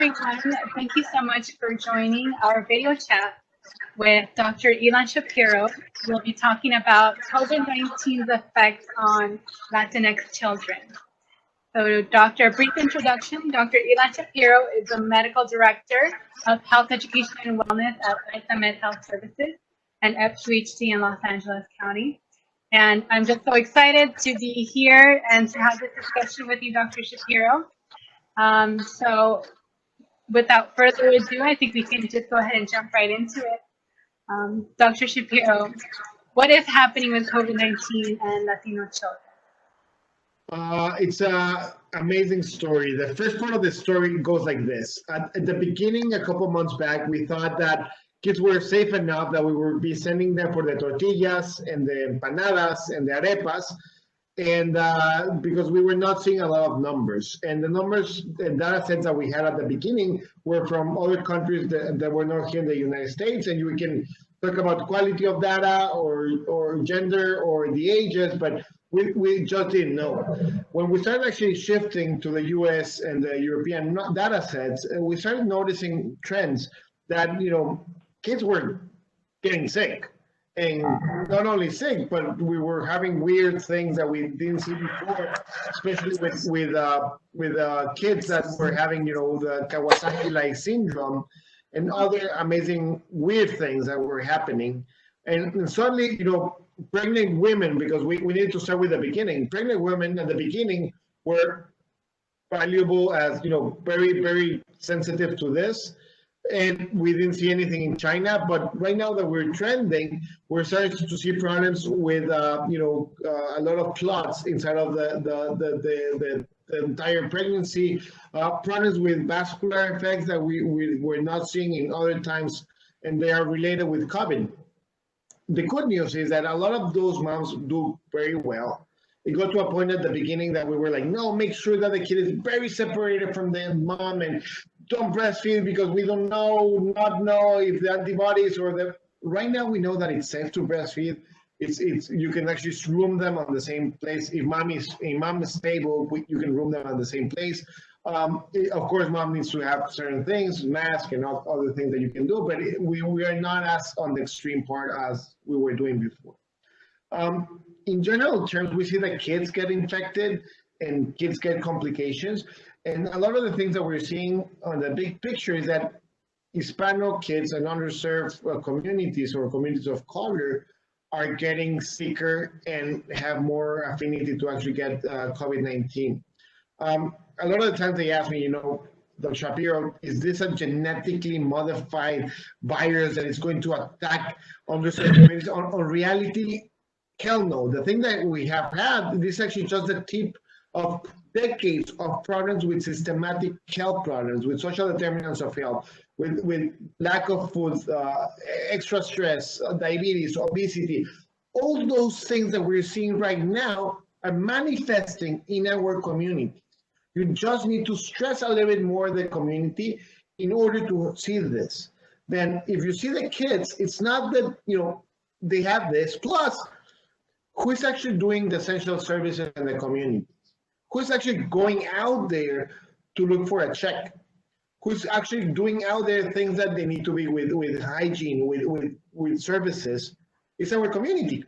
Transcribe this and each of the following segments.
everyone. Thank you so much for joining our video chat with Dr. Ilan Shapiro. We'll be talking about COVID-19's effect on Latinx children. So, Doctor, a brief introduction. Dr. Ilan Shapiro is the Medical Director of Health Education and Wellness at AltaMed Health Services and FQHC in Los Angeles County. And I'm just so excited to be here and to have this discussion with you, Dr. Shapiro. So without further ado, I think we can just go ahead and jump right into it. Dr. Shapiro, what is happening with COVID-19 and Latino children? It's an amazing story. The first part of the story goes like this. At the beginning, a couple months back, we thought that kids were safe enough that we would be sending them for the tortillas and the empanadas and the arepas, and because we were not seeing a lot of numbers. And the numbers and data sets that we had at the beginning were from other countries that were not here in the United States, and you can talk about quality of data or gender or the ages, but we just didn't know. When we started actually shifting to the US and the European data sets, we started noticing trends that, kids were getting sick. And not only sick, but we were having weird things that we didn't see before, especially with kids that were having, the Kawasaki-like syndrome and other amazing weird things that were happening. And suddenly, pregnant women, because we needed to start with the beginning. Pregnant women at the beginning were valuable as, very, very sensitive to this. And we didn't see anything in China, but right now that we're trending, we're starting to see problems with, a lot of clots inside of the entire pregnancy, problems with vascular effects that we're not seeing in other times, and they are related with COVID. The good news is that a lot of those moms do very well. It got to a point at the beginning that we were like, no, make sure that the kid is very separated from the mom and don't breastfeed because we don't not know if the antibodies or the. Right now we know that it's safe to breastfeed. It's you can actually room them on the same place. If mom is stable, you can room them on the same place. Of course, mom needs to have certain things, mask and other things that you can do, but we are not as on the extreme part as we were doing before. In general terms, we see that kids get infected and kids get complications. And a lot of the things that we're seeing on the big picture is that Hispano kids and underserved communities or communities of color are getting sicker and have more affinity to actually get COVID-19. A lot of the times they ask me, Dr. Shapiro, is this a genetically modified virus that is going to attack underserved communities? On reality, hell no. The thing that we have had, this is actually just the tip of decades of problems with systematic health problems, with social determinants of health, with lack of food, extra stress, diabetes, obesity. All those things that we're seeing right now are manifesting in our community. You just need to stress a little bit more the community in order to see this. Then if you see the kids, it's not that, they have this. Plus, who is actually doing the essential services in the community? Who's actually going out there to look for a check? Who's actually doing out there things that they need to be with hygiene, with services? It's our community.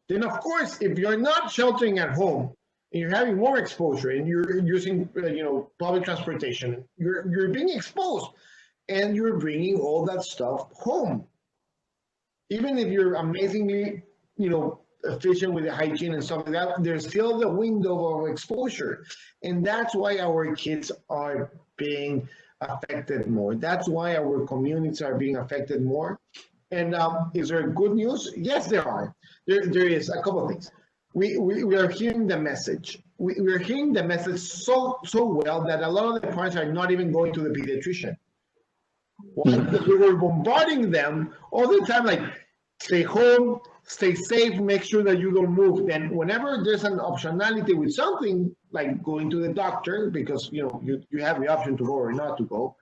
Then, of course, if you're not sheltering at home, and you're having more exposure and you're using public transportation, you're being exposed and you're bringing all that stuff home. Even if you're amazingly efficient with the hygiene and stuff like that, there's still the window of exposure, and that's why our kids are being affected more. That's why our communities are being affected more. And is there good news? Yes, there are. There is a couple of things. We are hearing the message. We are hearing the message so well that a lot of the parents are not even going to the pediatrician. Why? Because we were bombarding them all the time, like, stay home, stay safe, make sure that you don't move. Then whenever there's an optionality with something, like going to the doctor, because you have the option to go or not to go,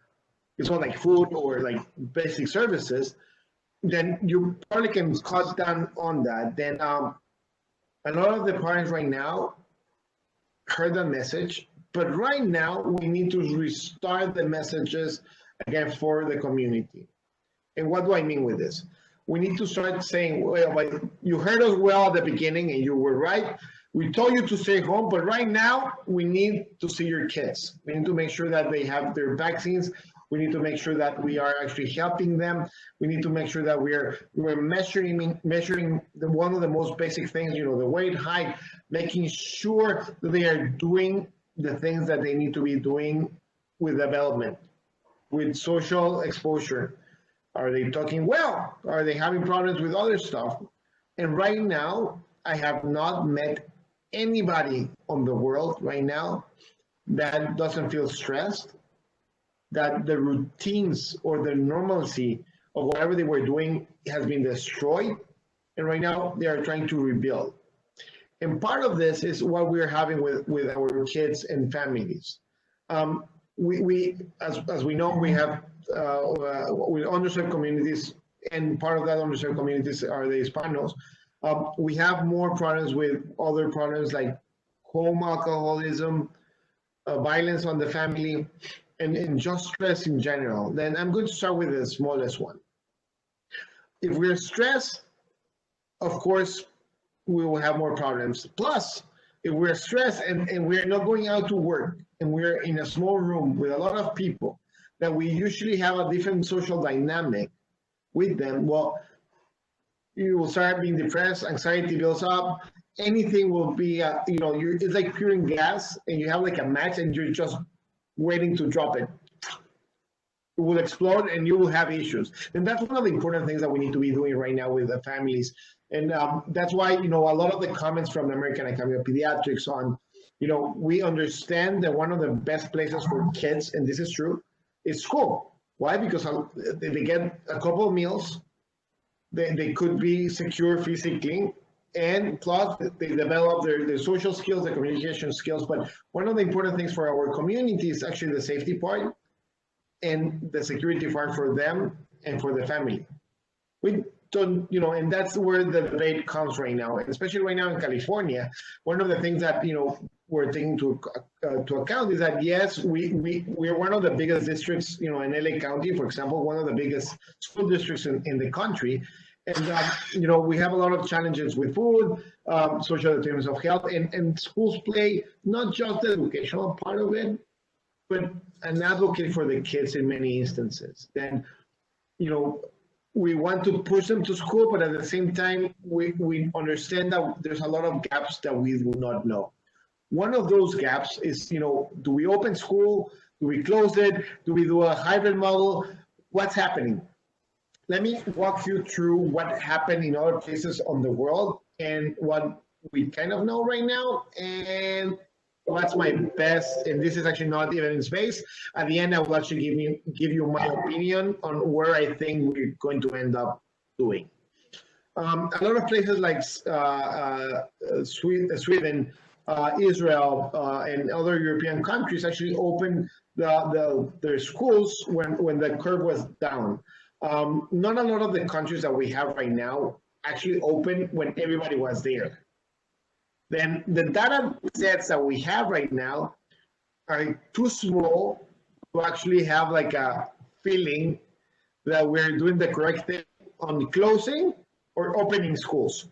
it's not like food or like basic services, then you probably can cut down on that. Then a lot of the parents right now heard the message, But right now, we need to restart the messages again for the community. And what do I mean with this? We need to start saying, well, you heard us well at the beginning and you were right. We told you to stay home, but right now we need to see your kids. We need to make sure that they have their vaccines. We need to make sure that we are actually helping them. We need to make sure that we're measuring one of the most basic things, the weight, height, making sure that they are doing the things that they need to be doing with development, with social exposure. Are they talking well? Are they having problems with other stuff? And right now, I have not met anybody on the world right now that doesn't feel stressed, that the routines or the normalcy of whatever they were doing has been destroyed. And right now, they are trying to rebuild. And part of this is what we're having with our kids and families. We as we know, we have with underserved communities, and part of that underserved communities are the Hispanos. We have more problems with other problems like home alcoholism, violence on the family, and just stress in general. Then I'm going to start with the smallest one. If we're stressed, of course, we will have more problems. Plus, if we're stressed and we're not going out to work and we're in a small room with a lot of people that we usually have a different social dynamic with them, well, you will start being depressed, anxiety builds up, anything will be, it's like pouring gas and you have like a match and you're just waiting to drop it. It will explode and you will have issues. And that's one of the important things that we need to be doing right now with the families. And that's why, a lot of the comments from the American Academy of Pediatrics on, we understand that one of the best places for kids, and this is true, is school. Why? Because they get a couple of meals, they could be secure physically, and plus they develop their social skills, their communication skills. But one of the important things for our community is actually the safety part and the security part for them and for the family. We don't, and that's where the debate comes right now, and especially right now in California. One of the things that, we're taking to account is that, yes, we're one of the biggest districts, in LA County, for example, one of the biggest school districts in the country. And, we have a lot of challenges with food, social determinants of health, and schools play not just the educational part of it, but an advocate for the kids in many instances. Then, we want to push them to school, but at the same time, we understand that there's a lot of gaps that we do not know. One of those gaps is, do we open school? Do we close it? Do we do a hybrid model? What's happening? Let me walk you through what happened in other places on the world and what we kind of know right now, and what's my best, and this is actually not even in space. At the end, I will actually give you my opinion on where I think we're going to end up doing. A lot of places like Sweden, Israel, and other European countries actually opened their schools when the curve was down. Not a lot of the countries that we have right now actually opened when everybody was there. Then the data sets that we have right now are too small to actually have like a feeling that we're doing the correct thing on closing or opening schools.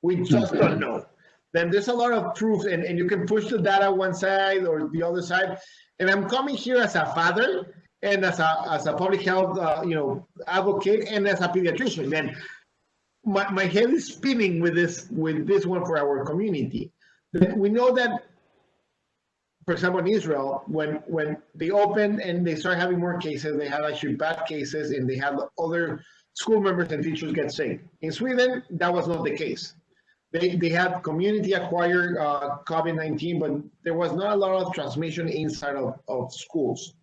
We just don't know. Then there's a lot of proof, and you can push the data one side or the other side. And I'm coming here as a father and as a public health advocate and as a pediatrician. Then my head is spinning with this one for our community. We know that, for example, in Israel, when they opened and they started having more cases, they had actually bad cases, and they had other school members and teachers get sick. In Sweden, that was not the case. They had community-acquired COVID-19, but there was not a lot of transmission inside of schools.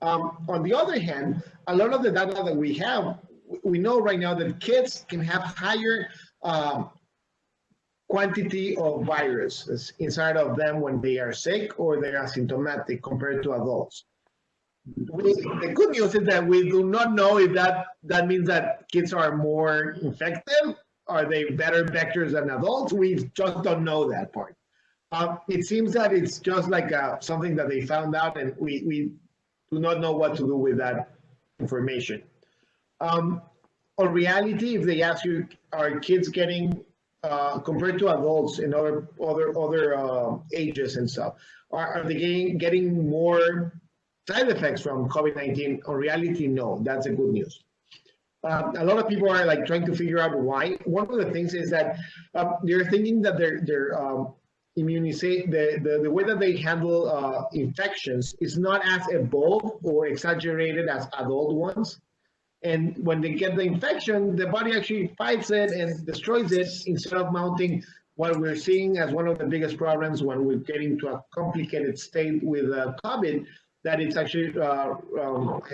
On the other hand, a lot of the data that we have, we know right now that kids can have higher quantity of viruses inside of them when they are sick or they are asymptomatic compared to adults. The good news is that we do not know if that means that kids are more infected. Are they better vectors than adults? We just don't know that part. It seems that it's just like something that they found out, and we do not know what to do with that information. On reality, if they ask you, are kids getting compared to adults in other ages and stuff, are they getting more side effects from COVID-19? On reality, no. That's the good news. A lot of people are like trying to figure out why. One of the things is that they're thinking that their immunization, the way that they handle infections is not as evolved or exaggerated as adult ones. And when they get the infection, the body actually fights it and destroys it instead of mounting what we're seeing as one of the biggest problems when we're getting to a complicated state with COVID, that it's actually, I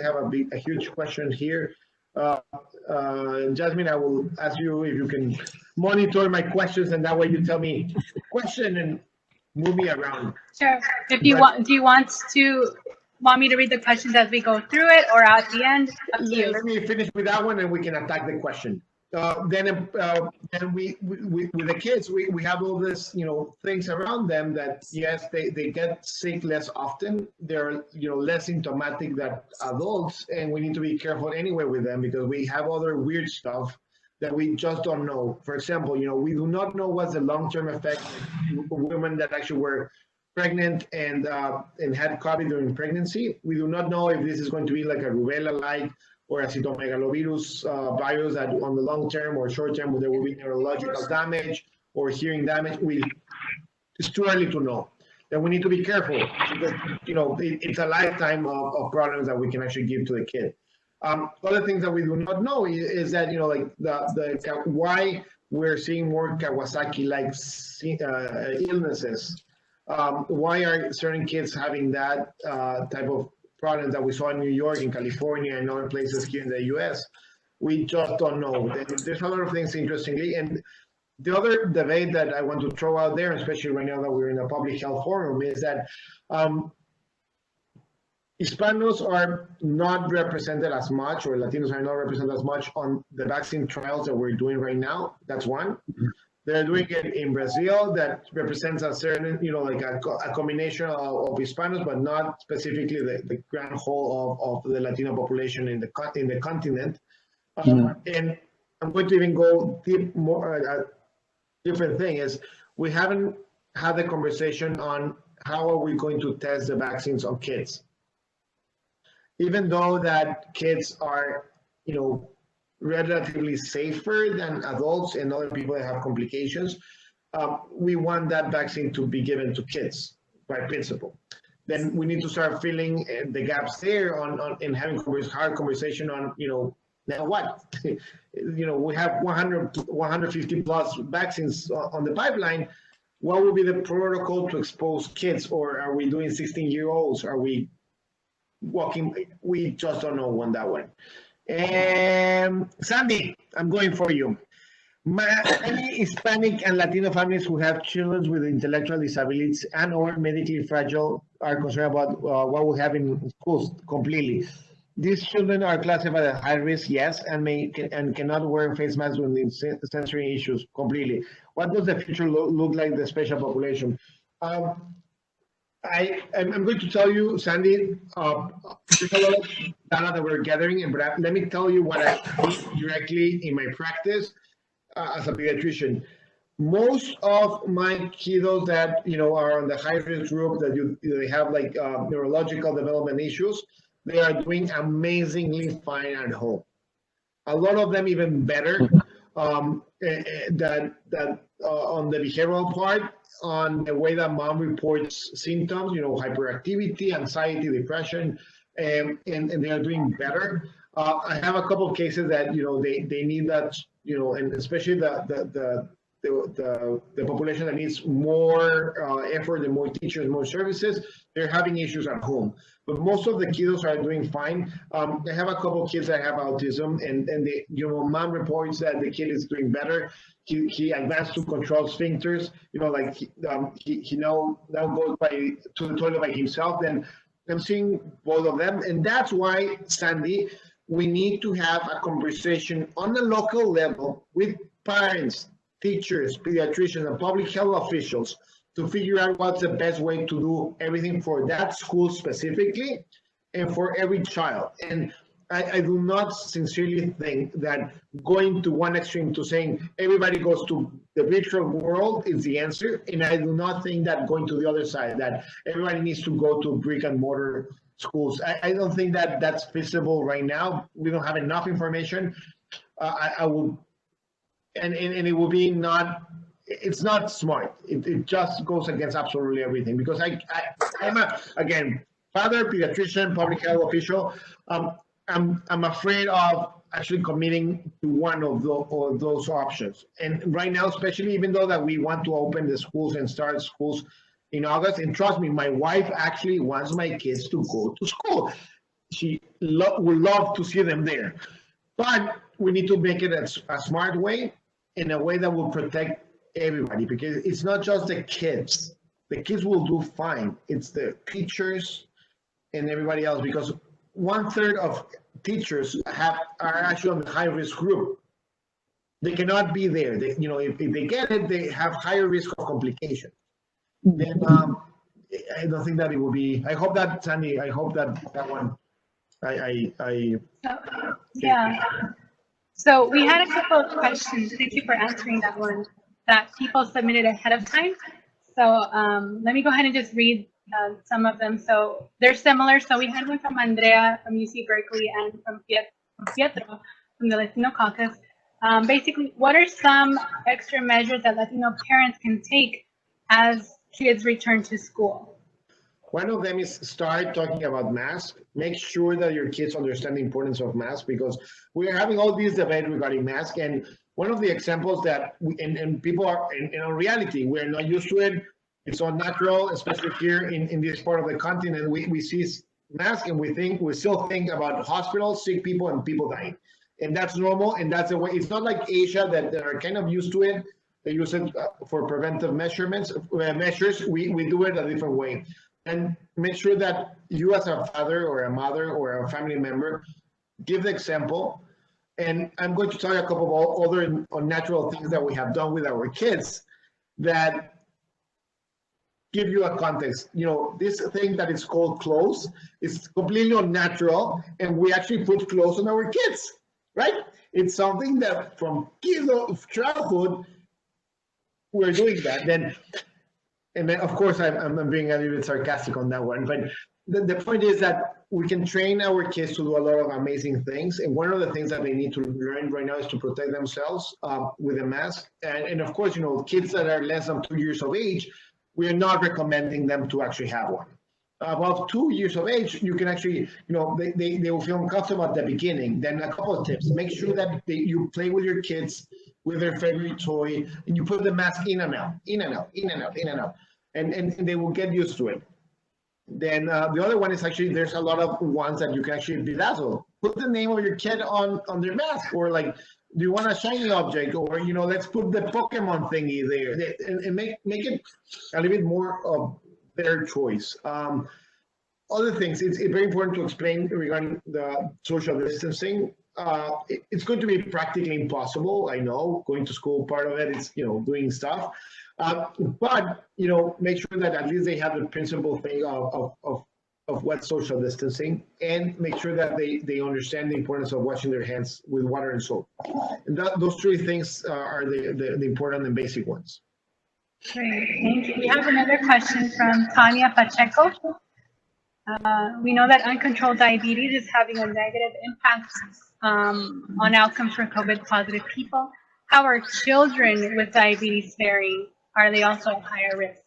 have a huge question here. Jasmine, I will ask you if you can monitor my questions, and that way you tell me the question and move me around. Sure. If you want, do you want me to read the questions as we go through it, or at the end? Let me finish with that one, and we can attack the question. Then we with the kids, we have all this, things around them that, yes, they get sick less often. They're, less symptomatic than adults, and we need to be careful anyway with them because we have other weird stuff that we just don't know. For example, we do not know what's the long-term effect of women that actually were pregnant and had COVID during pregnancy. We do not know if this is going to be like a rubella-like or a cytomegalovirus virus that on the long term or short term there will be neurological damage or hearing damage. It's too early to know. Then we need to be careful because it's a lifetime of problems that we can actually give to the kid. Other things that we do not know is that like the why we're seeing more Kawasaki-like illnesses. Why are certain kids having that type of problems that we saw in New York, in California, and other places here in the U.S.? We just don't know. There's a lot of things, interestingly. And the other debate that I want to throw out there, especially right now that we're in a public health forum, is that Hispanos are not represented as much, or Latinos are not represented as much on the vaccine trials that we're doing right now. That's one. They're doing it in Brazil, that represents a certain, like a combination of Hispanos, but not specifically the grand whole of the Latino population in the continent. And I'm going to even go deep more. A different thing is we haven't had the conversation on how are we going to test the vaccines on kids. Even though that kids are, relatively safer than adults and other people that have complications, we want that vaccine to be given to kids by principle. Then we need to start filling the gaps there and having hard conversation on, now what? We have 150 plus vaccines on the pipeline. What will be the protocol to expose kids? Or are we doing 16-year-olds? Are we walking? We just don't know on that one. Sandy, I'm going for you. Many Hispanic and Latino families who have children with intellectual disabilities and or medically fragile are concerned about what will happen in schools completely. These children are classified as high risk, yes, and cannot wear face masks with sensory issues completely. What does the future look like the special population? I'm going to tell you, Sandy, there's a lot of data that we're gathering, but let me tell you what I see directly in my practice as a pediatrician. Most of my kiddos that are on the high risk group that they have like neurological development issues, they are doing amazingly fine at home. A lot of them even better on the behavioral part, on the way that mom reports symptoms, hyperactivity, anxiety, depression, and they are doing better. I have a couple of cases that they need that, and especially the population that needs more effort and more teachers, more services. They're having issues at home, but most of the kiddos are doing fine. I have a couple of kids that have autism, and mom reports that the kid is doing better. He advanced to control sphincters, like he now goes to the toilet by himself. Then I'm seeing both of them, and that's why, Sandy, we need to have a conversation on the local level with parents, teachers, pediatricians, and public health officials to figure out what's the best way to do everything for that school specifically and for every child. And I do not sincerely think that going to one extreme to saying everybody goes to the virtual world is the answer. And I do not think that going to the other side, that everybody needs to go to brick and mortar schools. I don't think that that's feasible right now. We don't have enough information. I will, and it will be not, it's not smart. It just goes against absolutely everything, because I'm again, father, pediatrician, public health official. I'm afraid of actually committing to one of those options. And right now, especially, even though that we want to open the schools and start schools in August, and trust me, my wife actually wants my kids to go to school. She would love to see them there. But we need to make it a smart way, in a way that will protect everybody, because it's not just the kids. The kids will do fine. It's the teachers and everybody else, because 1/3 of teachers are actually on the high risk group. They cannot be there. They, if they get it, they have higher risk of complication. Then I don't think that it will be. I hope that, Sandy. I hope that one. Yeah. So we had a couple of questions. Thank you for answering that one that people submitted ahead of time. So let me go ahead and just read some of them. So they're similar. So we had one from Andrea from UC Berkeley and from Pietro from the Latino Caucus. Basically, what are some extra measures that Latino parents can take as kids return to school? One of them is start talking about masks. Make sure that your kids understand the importance of masks, because we are having all these debates regarding masks. And one of the examples that and people are in reality, we're not used to it. It's unnatural, especially here in this part of the continent. We see masks and we still think about hospitals, sick people, and people dying. And that's normal, and that's the way. It's not like Asia that are kind of used to it. They use it for preventive measures. We do it a different way. And make sure that you, as a father or a mother or a family member, give the example. And I'm going to tell you a couple of other unnatural things that we have done with our kids that give you a context. This thing that is called clothes is completely unnatural, and we actually put clothes on our kids, right? It's something that from childhood, we're doing that. And then, of course, I'm being a little bit sarcastic on that one, but the point is that we can train our kids to do a lot of amazing things. And one of the things that they need to learn right now is to protect themselves with a mask. And of course, kids that are less than 2 years of age, we are not recommending them to actually have one. Above 2 years of age, you can actually, they will feel uncomfortable at the beginning. Then a couple of tips: make sure that you play with your kids with their favorite toy, and you put the mask in and out, in and out, in and out, in and out, and they will get used to it. Then the other one is actually, there's a lot of ones that you can actually bedazzle. Put the name of your kid on their mask, or like, do you want a shiny object, or let's put the Pokemon thingy there, and make it a little bit more of their choice. Other things, it's very important to explain regarding the social distancing. It's going to be practically impossible. I know, going to school, part of it is doing stuff, but make sure that at least they have the principal thing of what social distancing, and make sure that they understand the importance of washing their hands with water and soap. And those three things are the important and basic ones. Great, thank you. We have another question from Tanya Pacheco. We know that uncontrolled diabetes is having a negative impact on outcomes for COVID positive people. How are children with diabetes faring? Are they also at higher risk?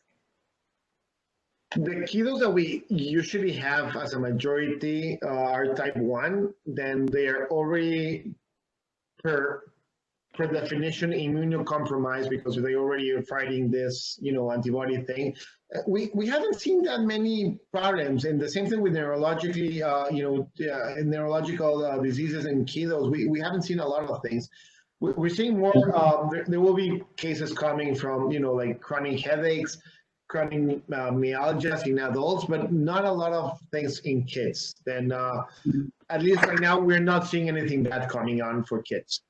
The kiddos that we usually have as a majority are type 1, then they are already per definition immunocompromised, because they already are fighting this antibody thing. We haven't seen that many problems, and the same thing with neurologically neurological diseases in kiddos. We haven't seen a lot of things. We're seeing more. There will be cases coming from like chronic headaches, chronic myalgias in adults, but not a lot of things in kids. Then at least right now, we're not seeing anything bad coming on for kids.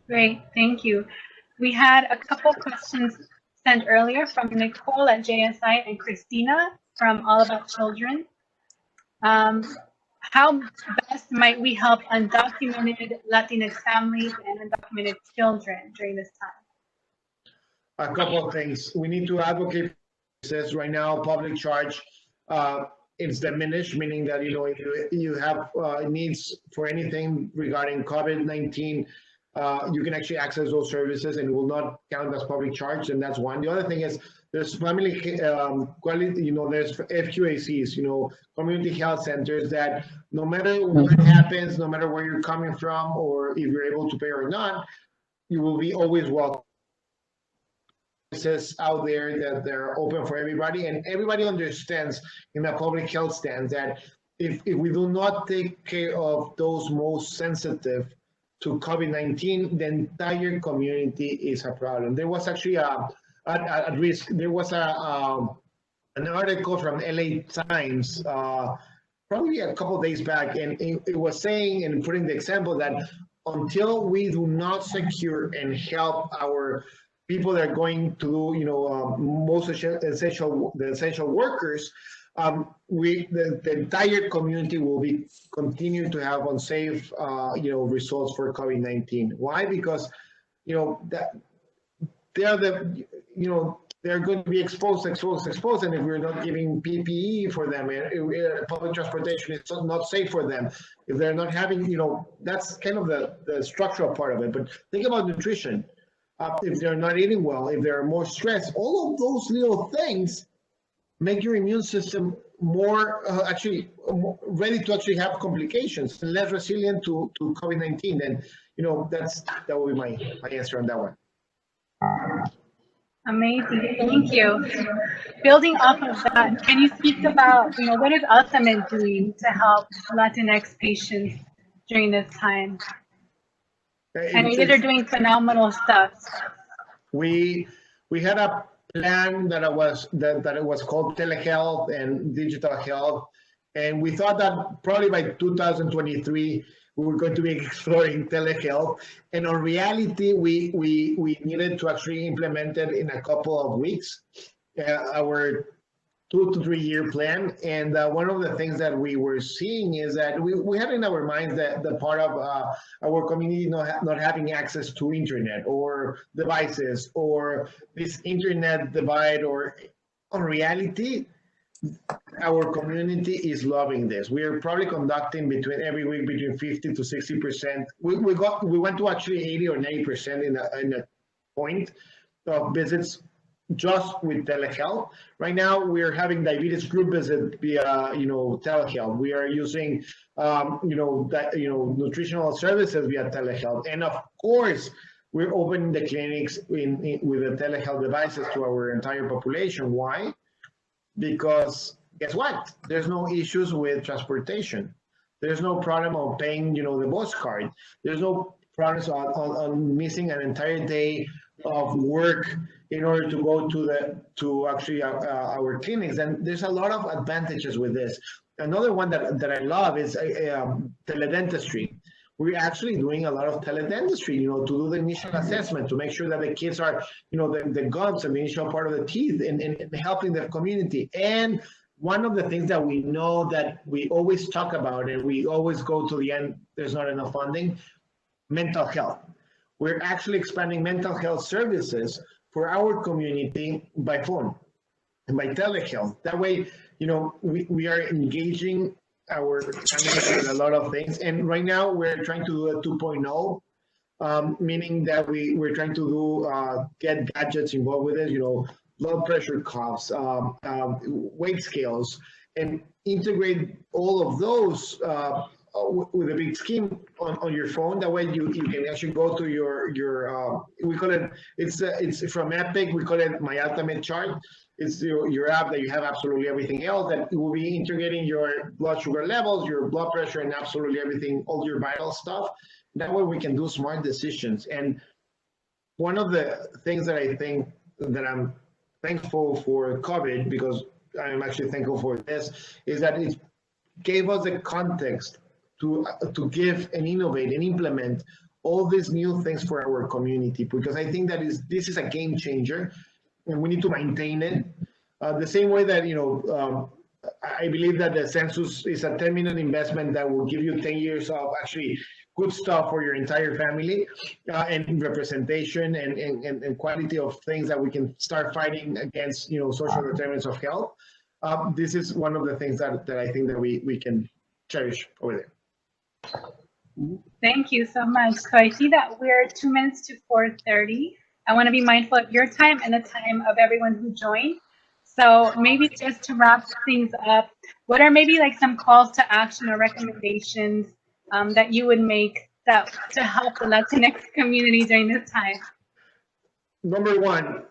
Great, thank you. We had a couple questions sent earlier from Nicole at JSI and Christina from All About Children. How best might we help undocumented Latinx families and undocumented children during this time? A couple of things. We need to advocate for this. Right now, public charge is diminished, meaning that, if you have needs for anything regarding COVID-19, you can actually access those services and it will not count as public charge, and that's one. The other thing is there's family quality, there's FQACs, community health centers, that no matter what happens, no matter where you're coming from or if you're able to pay or not, you will be always welcome. Out there that they're open for everybody, and everybody understands in the public health stance that if we do not take care of those most sensitive to COVID-19, the entire community is a problem. There was actually at risk. There was an article from LA Times probably a couple of days back, and it was saying and putting the example that until we do not secure and help our people that are going to do, most essential workers, the entire community will be continuing to have unsafe, results for COVID-19. Why? Because, that they're going to be exposed, and if we're not giving PPE for them, public transportation is not safe for them. If they're not having, that's kind of the structural part of it. But think about nutrition. If they're not eating well, if they're more stressed, all of those little things make your immune system more ready to actually have complications and less resilient to COVID-19. And that will be my answer on that one. Amazing, thank you. Building off of that, can you speak about what is AltaMed doing to help Latinx patients during this time? And you guys are doing phenomenal stuff. We had a plan that it was called Telehealth and Digital Health, and we thought that probably by 2023 we were going to be exploring telehealth. And in reality, we needed to actually implement it in a couple of weeks. Our 2 to 3 year plan. And one of the things that we were seeing is that we had in our minds that the part of our community not having access to internet or devices or this internet divide, or in reality, our community is loving this. We are probably conducting every week between 50 to 60%. We went to actually 80 or 90% in a point of visits just with telehealth. Right now, we're having diabetes group visit via, telehealth. We are using, nutritional services via telehealth, and of course, we're opening the clinics with the telehealth devices to our entire population. Why? Because guess what? There's no issues with transportation. There's no problem of paying, the bus card. There's no problems on missing an entire day of work in order to go to our clinics. And there's a lot of advantages with this. Another one that I love is teledentistry. We're actually doing a lot of teledentistry, to do the initial assessment, to make sure that the kids are, the gums and the initial part of the teeth, and helping the community. And one of the things that we know that we always talk about, and we always go to the end, there's not enough funding, mental health. We're actually expanding mental health services for our community by phone and by telehealth. That way, we are engaging our families with a lot of things. And right now we're trying to do a 2.0, meaning that we're trying to do get gadgets involved with it, blood pressure cuffs, weight scales, and integrate all of those with a big scheme on your phone. That way you can actually go to your we call it's from Epic, we call it My AltaMed Chart. It's your app that you have absolutely everything else, that it will be integrating your blood sugar levels, your blood pressure, and absolutely everything, all your vital stuff. That way we can do smart decisions. And one of the things that I think that I'm thankful for COVID, because I'm actually thankful for this, is that it gave us the context to give and innovate and implement all these new things for our community, because I think that this is a game changer. and we need to maintain it. The same way that, I believe that the census is a 10-minute investment that will give you 10 years of actually good stuff for your entire family, and representation and quality of things that we can start fighting against, social determinants of health. This is one of the things that I think that we can cherish over there. Thank you so much. So I see that we're 2 minutes to 4:30. I want to be mindful of your time and the time of everyone who joined. So maybe just to wrap things up, what are maybe like some calls to action or recommendations that you would make to help the Latinx community during this time? Number one,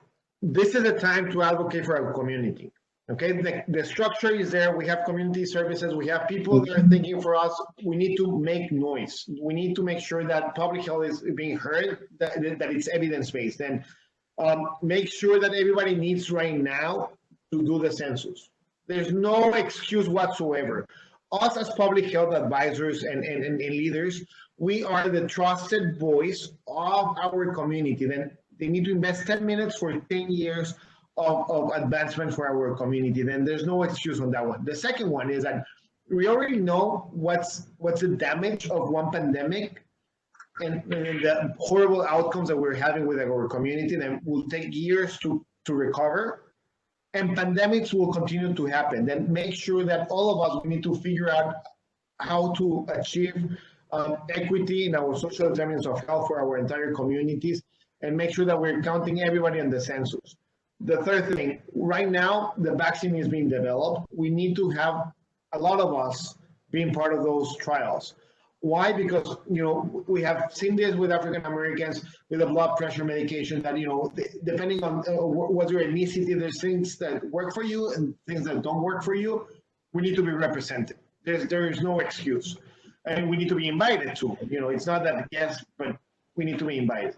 this is a time to advocate for our community. Okay, the structure is there. We have community services. We have people that are thinking for us. We need to make noise. We need to make sure that public health is being heard, that it's evidence-based, and make sure that everybody needs right now to do the census. There's no excuse whatsoever. Us as public health advisors and leaders, we are the trusted voice of our community. Then they need to invest 10 minutes for 10 years of advancement for our community. Then there's no excuse on that one. The second one is that we already know what's the damage of one pandemic and the horrible outcomes that we're having with our community, and will take years to recover. And pandemics will continue to happen. Then make sure that all of us, we need to figure out how to achieve equity in our social determinants of health for our entire communities, and make sure that we're counting everybody on the census. The third thing, right now, the vaccine is being developed. We need to have a lot of us being part of those trials. Why? Because, we have seen this with African Americans with the blood pressure medication that, depending on what's your ethnicity, there's things that work for you and things that don't work for you. We need to be represented. There is no excuse. And we need to be invited to. It's not that yes, but we need to be invited.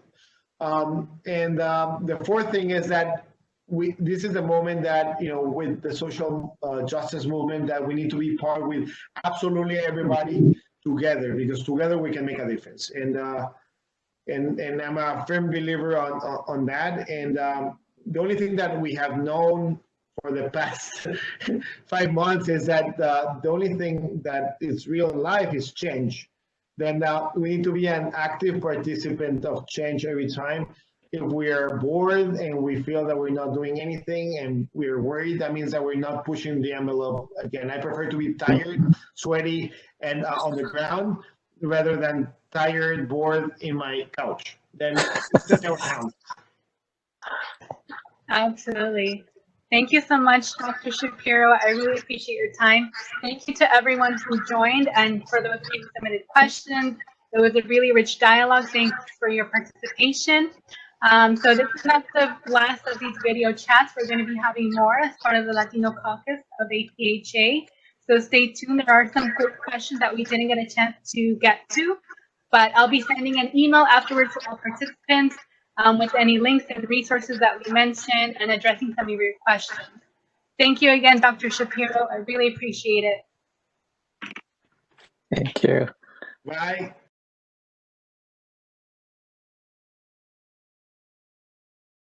The fourth thing is that this is the moment that, with the social justice movement, that we need to be part with absolutely everybody together, because together we can make a difference. And I'm a firm believer on that. And the only thing that we have known for the past 5 months is that the only thing that is real in life is change. Then we need to be an active participant of change every time. If we are bored and we feel that we're not doing anything and we're worried, that means that we're not pushing the envelope. Again, I prefer to be tired, sweaty, and on the ground rather than tired, bored in my couch. Then sit down. Absolutely. Thank you so much, Dr. Shapiro. I really appreciate your time. Thank you to everyone who joined, and for those of you who submitted questions. It was a really rich dialogue. Thanks for your participation. So this is not the last of these video chats. We're going to be having more as part of the Latino Caucus of APHA. So stay tuned. There are some quick questions that we didn't get a chance to get to, but I'll be sending an email afterwards to all participants with any links and resources that we mentioned and addressing some of your questions. Thank you again, Dr. Shapiro. I really appreciate it. Thank you. Bye.